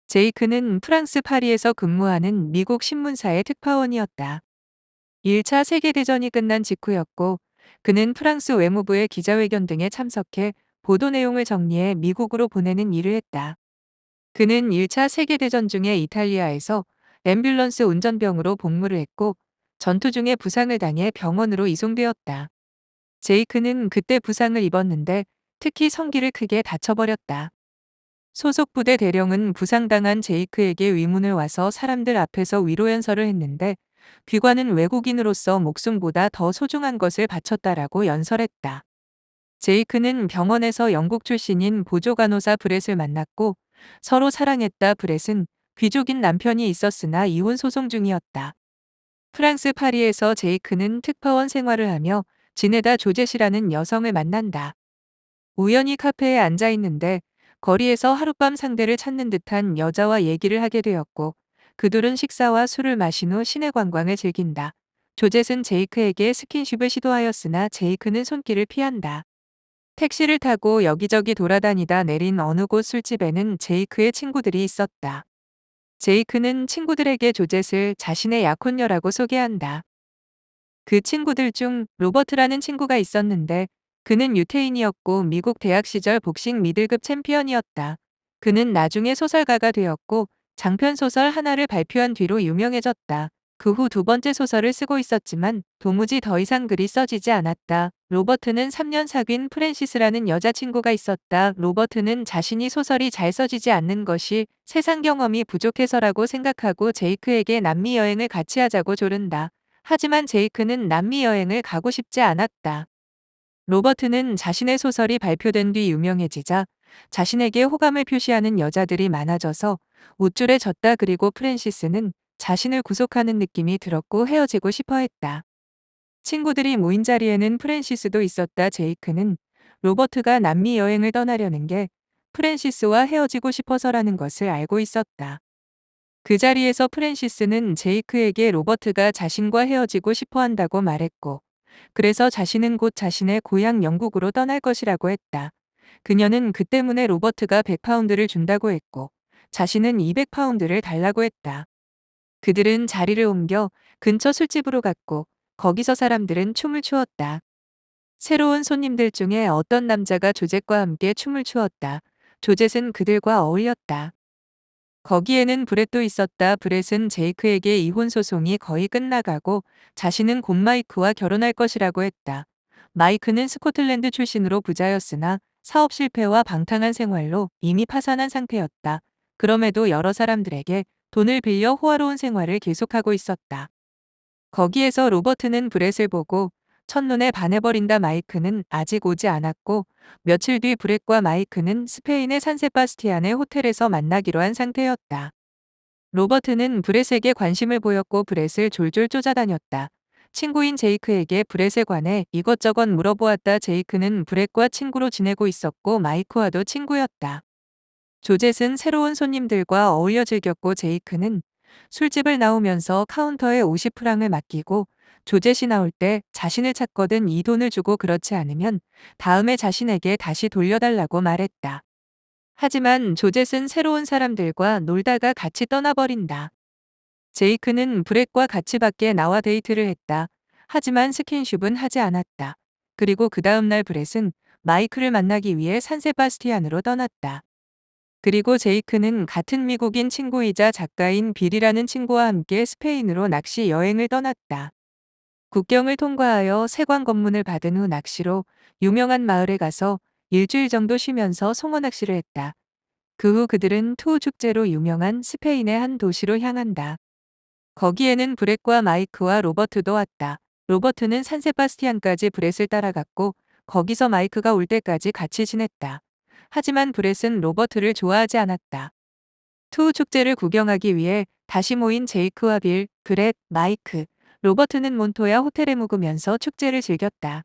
제이크는 프랑스 파리에서 근무하는 미국 신문사의 특파원이었다. 1차 세계대전이 끝난 직후였고, 그는 프랑스 외무부의 기자회견 등에 참석해 보도 내용을 정리해 미국으로 보내는 일을 했다. 그는 1차 세계대전 중에 이탈리아에서 앰뷸런스 운전병으로 복무를 했고, 전투 중에 부상을 당해 병원으로 이송되었다. 제이크는 그때 부상을 입었는데 특히 성기를 크게 다쳐버렸다. 소속 부대 대령은 부상당한 제이크에게 위문을 와서 사람들 앞에서 위로 연설을 했는데, 귀관은 외국인으로서 목숨보다 더 소중한 것을 바쳤다라고 연설했다. 제이크는 병원에서 영국 출신인 보조간호사 브렛을 만났고, 서로 사랑했다. 브렛은 귀족인 남편이 있었으나 이혼 소송 중이었다. 프랑스 파리에서 제이크는 특파원 생활을 하며 지네다 조젯이라는 여성을 만난다. 우연히 카페에 앉아 있는데 거리에서 하룻밤 상대를 찾는 듯한 여자와 얘기를 하게 되었고, 그둘은 식사와 술을 마신 후 시내 관광을 즐긴다. 조젯은 제이크에게 스킨십을 시도하였으나 제이크는 손길을 피한다. 택시를 타고 여기저기 돌아다니다 내린 어느 곳 술집에는 제이크의 친구들이 있었다. 제이크는 친구들에게 조젯을 자신의 약혼녀라고 소개한다. 그 친구들 중 로버트라는 친구가 있었는데, 그는 유태인이었고 미국 대학 시절 복싱 미들급 챔피언이었다. 그는 나중에 소설가가 되었고 장편 소설 하나를 발표한 뒤로 유명해졌다. 그 후 두 번째 소설을 쓰고 있었지만 도무지 더 이상 글이 써지지 않았다. 로버트는 3년 사귄 프랜시스라는 여자친구가 있었다. 로버트는 자신이 소설이 잘 써지지 않는 것이 세상 경험이 부족해서라고 생각하고 제이크에게 남미 여행을 같이 하자고 조른다. 하지만 제이크는 남미 여행을 가고 싶지 않았다. 로버트는 자신의 소설이 발표된 뒤 유명해지자 자신에게 호감을 표시하는 여자들이 많아져서 우쭐해 졌다. 그리고 프랜시스는 자신을 구속하는 느낌이 들었고 헤어지고 싶어 했다. 친구들이 모인 자리에는 프랜시스도 있었다. 제이크는 로버트가 남미 여행을 떠나려는 게 프랜시스와 헤어지고 싶어서라는 것을 알고 있었다. 그 자리에서 프랜시스는 제이크에게 로버트가 자신과 헤어지고 싶어 한다고 말했고, 그래서 자신은 곧 자신의 고향 영국으로 떠날 것이라고 했다. 그녀는 그 때문에 로버트가 100파운드를 준다고 했고, 자신은 200파운드를 달라고 했다. 그들은 자리를 옮겨 근처 술집으로 갔고, 거기서 사람들은 춤을 추었다. 새로운 손님들 중에 어떤 남자가 조젯과 함께 춤을 추었다. 조젯은 그들과 어울렸다. 거기에는 브렛도 있었다. 브렛은 제이크에게 이혼 소송이 거의 끝나가고 자신은 곧 마이크와 결혼할 것이라고 했다. 마이크는 스코틀랜드 출신으로 부자였으나 사업 실패와 방탕한 생활로 이미 파산한 상태였다. 그럼에도 여러 사람들에게 돈을 빌려 호화로운 생활을 계속하고 있었다. 거기에서 로버트는 브렛을 보고 첫눈에 반해버린다. 마이크는 아직 오지 않았고, 며칠 뒤 브렛과 마이크는 스페인의 산세바스티안의 호텔에서 만나기로 한 상태였다. 로버트는 브렛에게 관심을 보였고 브렛을 졸졸 쫓아다녔다. 친구인 제이크에게 브렛에 관해 이것저것 물어보았다. 제이크는 브렛과 친구로 지내고 있었고 마이크와도 친구였다. 조젯은 새로운 손님들과 어울려 즐겼고 제이크는 술집을 나오면서 카운터에 50프랑을 맡기고, 조젯이 나올 때 자신을 찾거든 이 돈을 주고 그렇지 않으면 다음에 자신에게 다시 돌려달라고 말했다. 하지만 조젯은 새로운 사람들과 놀다가 같이 떠나버린다. 제이크는 브렛과 같이 밖에 나와 데이트를 했다. 하지만 스킨십은 하지 않았다. 그리고 그 다음날 브렛은 마이크를 만나기 위해 산세바스티안으로 떠났다. 그리고 제이크는 같은 미국인 친구이자 작가인 빌이라는 친구와 함께 스페인으로 낚시 여행을 떠났다. 국경을 통과하여 세관 검문을 받은 후 낚시로 유명한 마을에 가서 일주일 정도 쉬면서 송어 낚시를 했다. 그 후 그들은 투우 축제로 유명한 스페인의 한 도시로 향한다. 거기에는 브렛과 마이크와 로버트도 왔다. 로버트는 산세바스티안까지 브렛을 따라갔고, 거기서 마이크가 올 때까지 같이 지냈다. 하지만 브렛은 로버트를 좋아하지 않았다. 투우 축제를 구경하기 위해 다시 모인 제이크와 빌, 브렛, 마이크, 로버트는 몬토야 호텔에 묵으면서 축제를 즐겼다.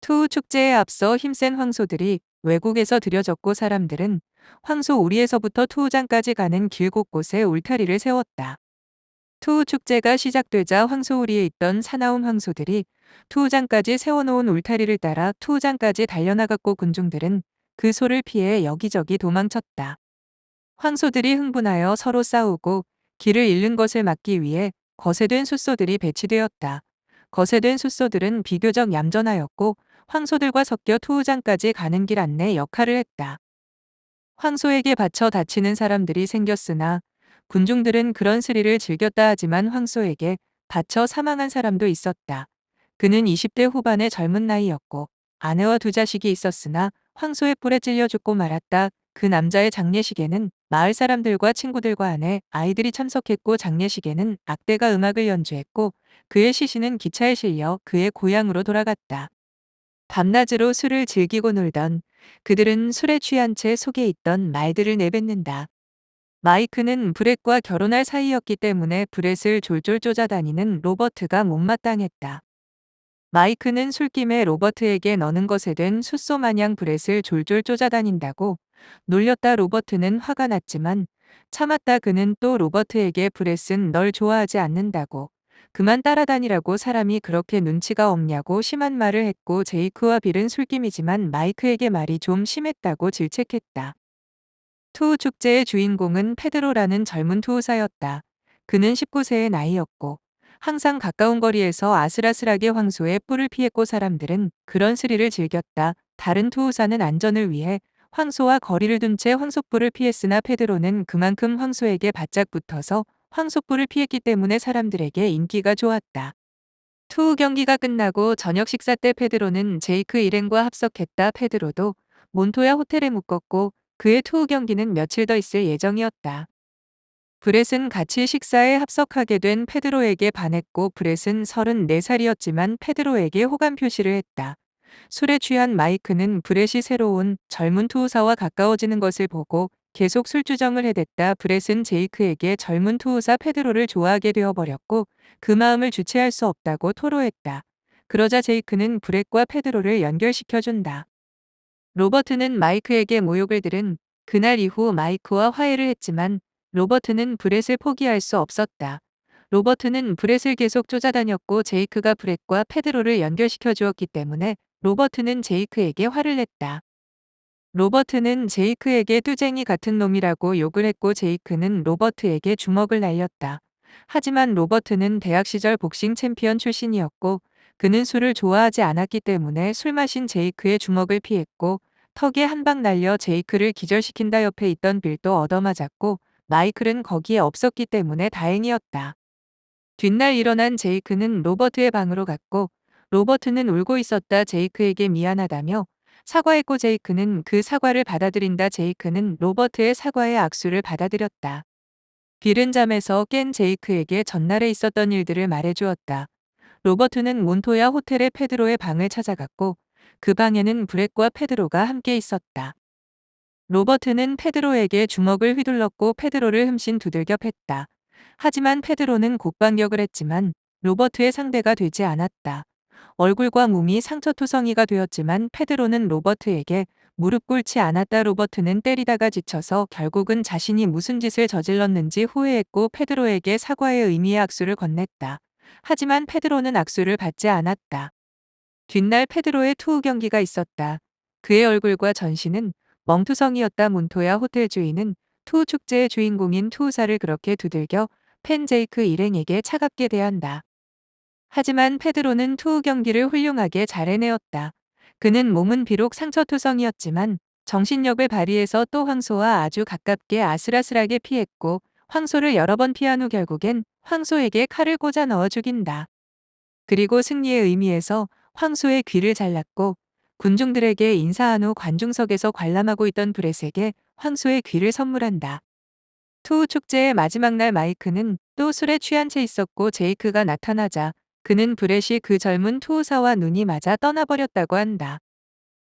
투우 축제에 앞서 힘센 황소들이 외국에서 들여졌고 사람들은 황소 우리에서부터 투우장까지 가는 길 곳곳에 울타리를 세웠다. 투우 축제가 시작되자 황소우리에 있던 사나운 황소들이 투우장까지 세워놓은 울타리를 따라 투우장까지 달려나갔고 군중들은 그 소를 피해 여기저기 도망쳤다. 황소들이 흥분하여 서로 싸우고 길을 잃는 것을 막기 위해 거세된 숫소들이 배치되었다. 거세된 숫소들은 비교적 얌전하였고 황소들과 섞여 투우장까지 가는 길 안내 역할을 했다. 황소에게 받쳐 다치는 사람들이 생겼으나 군중들은 그런 스릴을 즐겼다 하지만 황소에게 받쳐 사망한 사람도 있었다. 그는 20대 후반의 젊은 나이였고 아내와 두 자식이 있었으나 황소의 뿔에 찔려 죽고 말았다. 그 남자의 장례식에는 마을 사람들과 친구들과 아내, 아이들이 참석했고 장례식에는 악대가 음악을 연주했고 그의 시신은 기차에 실려 그의 고향으로 돌아갔다. 밤낮으로 술을 즐기고 놀던 그들은 술에 취한 채 속에 있던 말들을 내뱉는다. 마이크는 브렛과 결혼할 사이였기 때문에 브렛을 졸졸 쫓아다니는 로버트가 못마땅했다. 마이크는 술김에 로버트에게 너는 것에 된 숫소 마냥 브렛을 졸졸 쫓아다닌다고 놀렸다. 로버트는 화가 났지만 참았다. 그는 또 로버트에게 브렛은 널 좋아하지 않는다고 그만 따라다니라고 사람이 그렇게 눈치가 없냐고 심한 말을 했고 제이크와 빌은 술김이지만 마이크에게 말이 좀 심했다고 질책했다. 투우 축제의 주인공은 페드로라는 젊은 투우사였다. 그는 19세의 나이였고 항상 가까운 거리에서 아슬아슬하게 황소의 뿔을 피했고 사람들은 그런 스릴을 즐겼다. 다른 투우사는 안전을 위해 황소와 거리를 둔 채 황소뿔을 피했으나 페드로는 그만큼 황소에게 바짝 붙어서 황소뿔을 피했기 때문에 사람들에게 인기가 좋았다. 투우 경기가 끝나고 저녁 식사 때 페드로는 제이크 일행과 합석했다. 페드로도 몬토야 호텔에 묵었고 그의 투우 경기는 며칠 더 있을 예정이었다. 브렛은 같이 식사에 합석하게 된 페드로에게 반했고 브렛은 34살이었지만 페드로에게 호감 표시를 했다. 술에 취한 마이크는 브렛이 새로운 젊은 투우사와 가까워지는 것을 보고 계속 술주정을 해댔다. 브렛은 제이크에게 젊은 투우사 페드로를 좋아하게 되어버렸고 그 마음을 주체할 수 없다고 토로했다. 그러자 제이크는 브렛과 페드로를 연결시켜준다. 로버트는 마이크에게 모욕을 들은 그날 이후 마이크와 화해를 했지만 로버트는 브렛을 포기할 수 없었다. 로버트는 브렛을 계속 쫓아다녔고 제이크가 브렛과 페드로를 연결시켜 주었기 때문에 로버트는 제이크에게 화를 냈다. 로버트는 제이크에게 뚜쟁이 같은 놈이라고 욕을 했고 제이크는 로버트에게 주먹을 날렸다. 하지만 로버트는 대학 시절 복싱 챔피언 출신이었고 그는 술을 좋아하지 않았기 때문에 술 마신 제이크의 주먹을 피했고 턱에 한 방 날려 제이크를 기절시킨다. 옆에 있던 빌도 얻어맞았고 마이클은 거기에 없었기 때문에 다행이었다. 뒷날 일어난 제이크는 로버트의 방으로 갔고 로버트는 울고 있었다. 제이크에게 미안하다며 사과했고 제이크는 그 사과를 받아들인다. 제이크는 로버트의 사과의 악수를 받아들였다. 빌은 잠에서 깬 제이크에게 전날에 있었던 일들을 말해주었다. 로버트는 몬토야 호텔의 페드로의 방을 찾아갔고 그 방에는 브렛과 페드로가 함께 있었다. 로버트는 페드로에게 주먹을 휘둘렀고 페드로를 흠씬 두들겨 팼다. 하지만 페드로는 곡반격을 했지만 로버트의 상대가 되지 않았다. 얼굴과 몸이 상처투성이가 되었지만 페드로는 로버트에게 무릎 꿇지 않았다. 로버트는 때리다가 지쳐서 결국은 자신이 무슨 짓을 저질렀는지 후회했고 페드로에게 사과의 의미의 악수를 건넸다. 하지만 페드로는 악수를 받지 않았다. 뒷날 페드로의 투우 경기가 있었다. 그의 얼굴과 전신은 멍투성이었다. 몬토야 호텔 주인은 투우 축제의 주인공인 투우사를 그렇게 두들겨 팬 제이크 일행에게 차갑게 대한다. 하지만 페드로는 투우 경기를 훌륭하게 잘 해내었다. 그는 몸은 비록 상처투성이었지만 정신력을 발휘해서 또 황소와 아주 가깝게 아슬아슬하게 피했고 황소를 여러 번 피한 후 결국엔 황소에게 칼을 꽂아 넣어 죽인다. 그리고 승리의 의미에서 황소의 귀를 잘랐고 군중들에게 인사한 후 관중석에서 관람하고 있던 브렛에게 황소의 귀를 선물한다. 투우 축제의 마지막 날 마이크는 또 술에 취한 채 있었고 제이크가 나타나자 그는 브렛이 그 젊은 투우사와 눈이 맞아 떠나버렸다고 한다.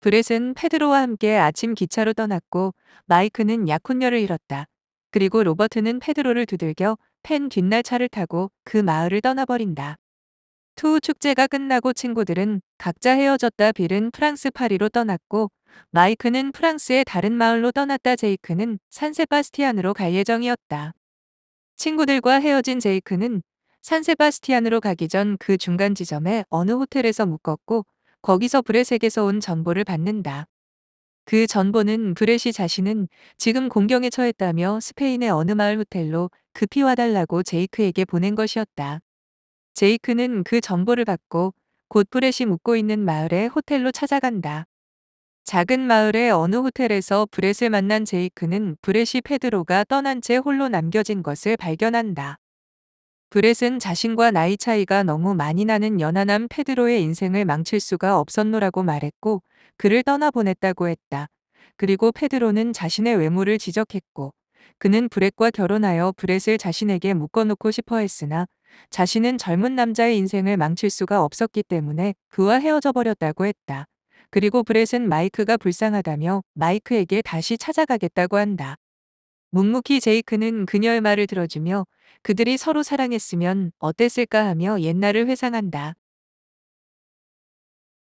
브렛은 페드로와 함께 아침 기차로 떠났고 마이크는 약혼녀를 잃었다. 그리고 로버트는 페드로를 두들겨 팬 뒷날 차를 타고 그 마을을 떠나버린다. 투우 축제가 끝나고 친구들은 각자 헤어졌다. 빌은 프랑스 파리로 떠났고 마이크는 프랑스의 다른 마을로 떠났다. 제이크는 산세바스티안으로 갈 예정이었다. 친구들과 헤어진 제이크는 산세바스티안으로 가기 전 그 중간 지점에 어느 호텔에서 묵었고 거기서 브렛에게서 온 정보를 받는다. 그 전보는 브렛이 자신은 지금 공경에 처했다며 스페인의 어느 마을 호텔로 급히 와달라고 제이크에게 보낸 것이었다. 제이크는 그 정보를 받고 곧 브렛이 묵고 있는 마을의 호텔로 찾아간다. 작은 마을의 어느 호텔에서 브렛을 만난 제이크는 브렛이 페드로가 떠난 채 홀로 남겨진 것을 발견한다. 브렛은 자신과 나이 차이가 너무 많이 나는 연하남 페드로의 인생을 망칠 수가 없었노라고 말했고 그를 떠나보냈다고 했다. 그리고 페드로는 자신의 외모를 지적했고 그는 브렛과 결혼하여 브렛을 자신에게 묶어놓고 싶어 했으나 자신은 젊은 남자의 인생을 망칠 수가 없었기 때문에 그와 헤어져 버렸다고 했다. 그리고 브렛은 마이크가 불쌍하다며 마이크에게 다시 찾아가겠다고 한다. 묵묵히 제이크는 그녀의 말을 들어주며 그들이 서로 사랑했으면 어땠을까 하며 옛날을 회상한다.